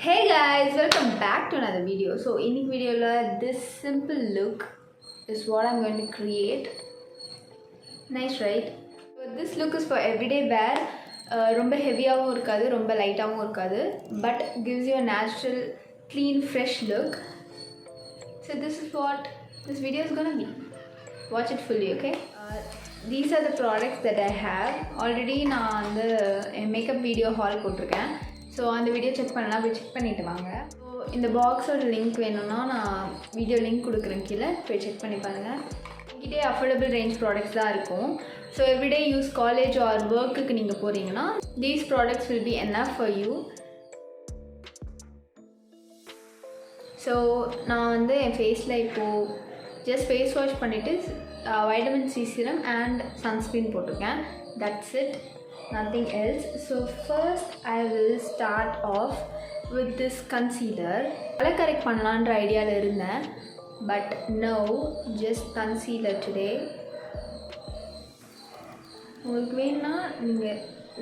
Hey guys, welcome back to another video. So in this video, this simple look is what I'm going to create. Nice, right? So this look is for everyday wear. ரொம்ப ஹெவியாகவும் இருக்காது, ரொம்ப லைட்டாகவும் இருக்காது, but gives you a natural, clean, fresh look. So this is what this video is gonna be. Watch it fully, okay? These are the products that I have. Already நான் வந்து makeup video hall போட்டிருக்கேன். So அந்த video check பண்ணலாம், போய் check பண்ணிவிட்டு வாங்க. So இந்த பாக்ஸோட லிங்க் வேணும்னா நான் வீடியோ லிங்க் கொடுக்குறேன், கீழே போய் செக் பண்ணி பாருங்கள். என்கிட்டே அஃபோர்டபுள் ரேஞ்ச் ப்ராடக்ட்ஸ் தான் இருக்கும். So everyday use college or ஒர்க்குக்கு நீங்கள் போகிறீங்கன்னா these products will be enough for you. So நான் வந்து என் ஃபேஸில் இப்போது ஜஸ்ட் ஃபேஸ் வாஷ் பண்ணிவிட்டு vitamin C serum and sunscreen போட்டிருக்கேன். That's it, nothing else. So first I will start off with this concealer. color correct பண்ணலாம்ன்ற ஐடியால இருந்தேன், but no, just concealer today. உங்களுக்கு வேணும்னா நீங்கள்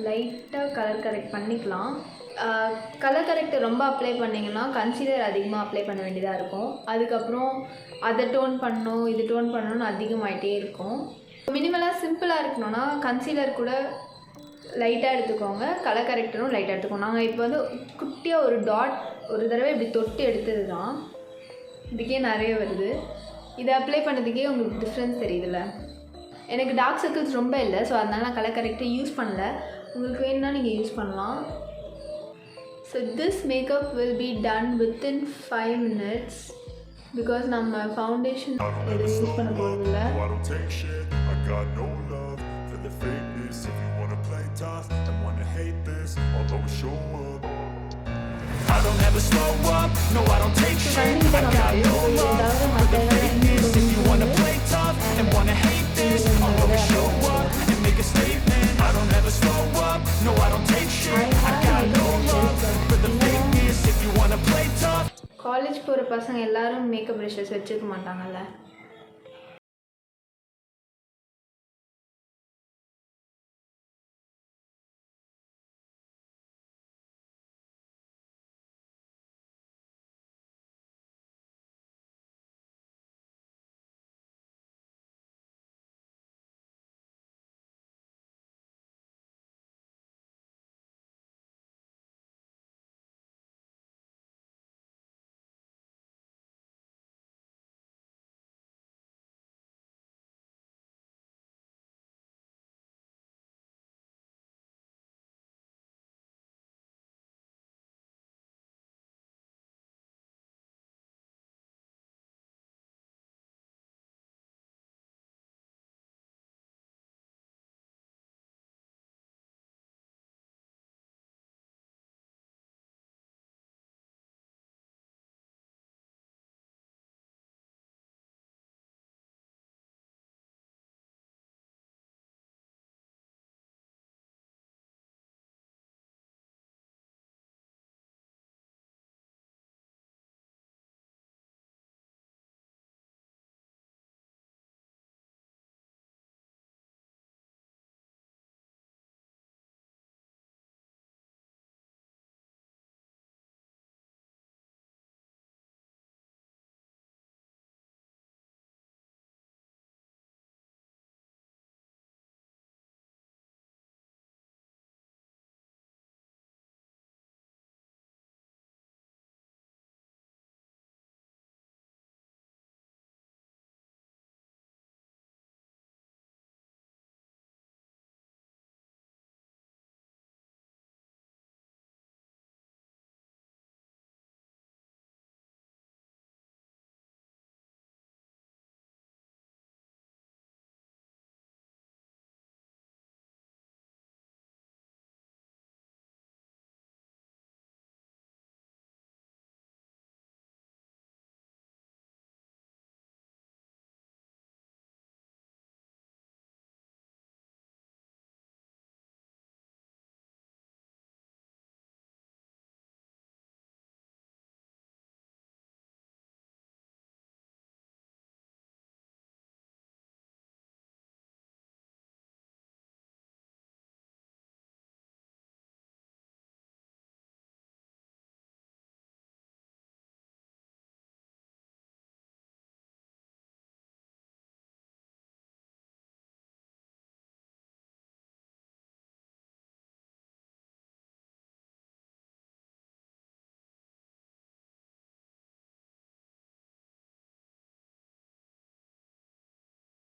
லைட்டாக கலர் கரெக்ட் பண்ணிக்கலாம். கலர் கரெக்டை ரொம்ப அப்ளை பண்ணிங்கன்னா கன்சீலர் அதிகமாக அப்ளை பண்ண வேண்டியதாக இருக்கும். அதுக்கப்புறம் அதை டோன் பண்ணணும், இது டோன் பண்ணணும்னு அதிகமாகிட்டே இருக்கும். மினிமலாக சிம்பிளாக இருக்கணும்னா கன்சீலர் கூட லைட்டாக எடுத்துக்கோங்க, கலர் கரெக்டரும் லைட்டாக எடுத்துக்கோங்க. நாங்கள் இப்போ வந்து குட்டியாக ஒரு டாட் ஒரு தடவை இப்படி தொட்டு எடுத்தது தான், இதுக்கே நிறைய வருது. இதை அப்ளை பண்ணதுக்கே உங்களுக்கு டிஃப்ரென்ஸ் தெரியுதுல்ல. எனக்கு டார்க் சர்க்கிள்ஸ் ரொம்ப இல்லை, ஸோ அதனால் நான் கலர் கரெக்டாக யூஸ் பண்ணல. உங்களுக்கு வேணும்னா நீங்கள் யூஸ் பண்ணலாம். So this makeup will be done within 5 minutes because நம்ம ஃபவுண்டேஷன் எதுவும் யூஸ் பண்ண போகிறதில்ல. Tough and wanna hate this, I'll always show up. I don't ever slow up, no I don't take shit. I got no love for the fakeness. If you wanna play tough and wanna hate this, I'll always show up and make a statement. I don't ever slow up, no I don't take shit. I got no love for the fakeness. If you wanna play tough. College போகிற பசங்க எல்லாரும் makeup brushes வச்சுருக்க மாட்டாங்கல்ல.